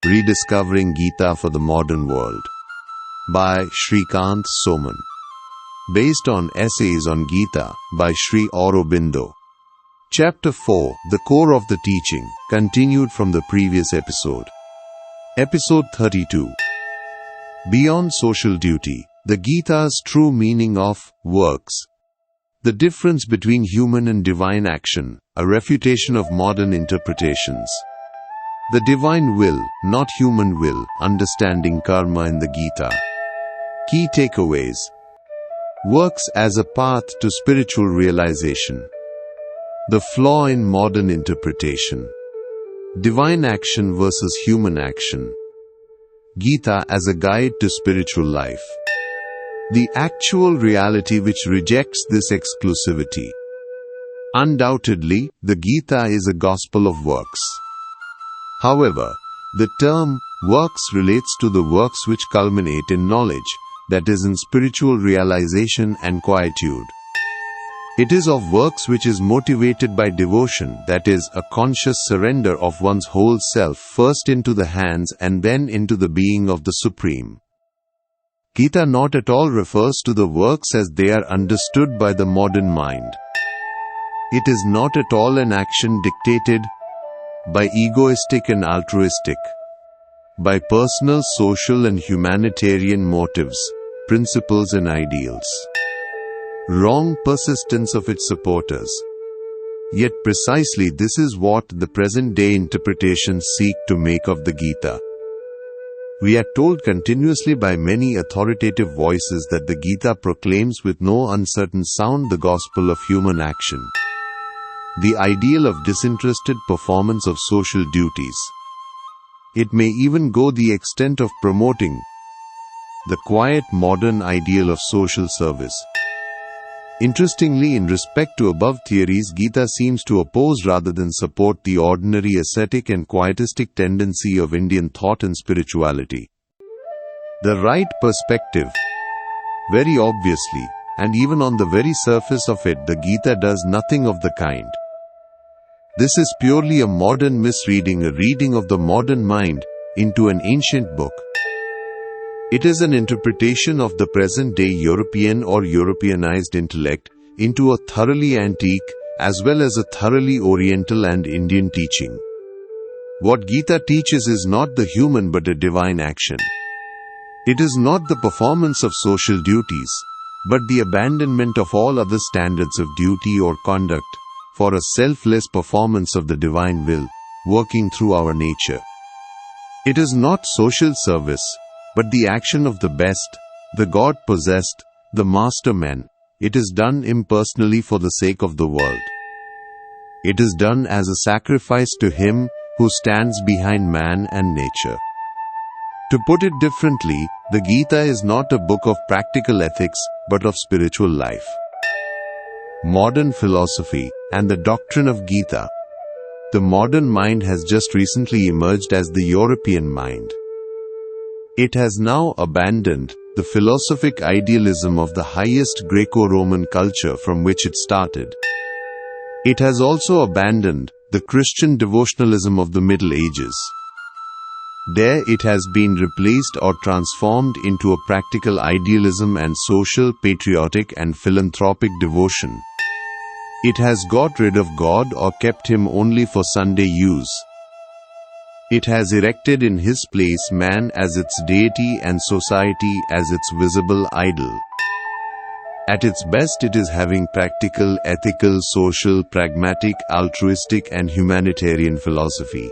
Rediscovering Gita for the Modern World by Shrikant Soman. Based on essays on Gita by Sri Aurobindo. Chapter 4, The Core of the Teaching, continued from the previous episode. Episode 32. Beyond social duty, the Gita's true meaning of works. The difference between human and divine action, a refutation of modern interpretations. The divine will, not human will, understanding karma in the Gita. Key takeaways. Works as a path to spiritual realization. The flaw in modern interpretation. Divine action versus human action. Gita as a guide to spiritual life. The actual reality which rejects this exclusivity. Undoubtedly, the Gita is a gospel of works. However, the term works relates to the works which culminate in knowledge, that is in spiritual realization and quietude. It is of works which is motivated by devotion, that is, a conscious surrender of one's whole self first into the hands and then into the being of the Supreme. Gita not at all refers to the works as they are understood by the modern mind. It is not at all an action dictated by egoistic and altruistic, by personal, social and humanitarian motives, principles and ideals. Wrong persistence of its supporters. Yet precisely this is what the present-day interpretations seek to make of the Gita. We are told continuously by many authoritative voices that the Gita proclaims with no uncertain sound the gospel of human action. The ideal of disinterested performance of social duties. It may even go the extent of promoting the quiet modern ideal of social service. Interestingly, in respect to above theories, Gita seems to oppose rather than support the ordinary ascetic and quietistic tendency of Indian thought and spirituality. The right perspective. Very obviously, and even on the very surface of it, the Gita does nothing of the kind. This is purely a modern misreading, a reading of the modern mind into an ancient book. It is an interpretation of the present-day European or Europeanized intellect into a thoroughly antique as well as a thoroughly Oriental and Indian teaching. What Gita teaches is not the human but a divine action. It is not the performance of social duties, but the abandonment of all other standards of duty or conduct for a selfless performance of the divine will, working through our nature. It is not social service, but the action of the best, the God-possessed, the master men. It is done impersonally for the sake of the world. It is done as a sacrifice to Him who stands behind man and nature. To put it differently, the Gita is not a book of practical ethics, but of spiritual life. Modern philosophy and the doctrine of Gita. The modern mind has just recently emerged as the European mind. It has now abandoned the philosophic idealism of the highest Greco-Roman culture from which it started. It has also abandoned the Christian devotionalism of the Middle Ages. There it has been replaced or transformed into a practical idealism and social, patriotic and philanthropic devotion. It has got rid of God or kept Him only for Sunday use. It has erected in His place man as its deity and society as its visible idol. At its best it is having practical, ethical, social, pragmatic, altruistic and humanitarian philosophy.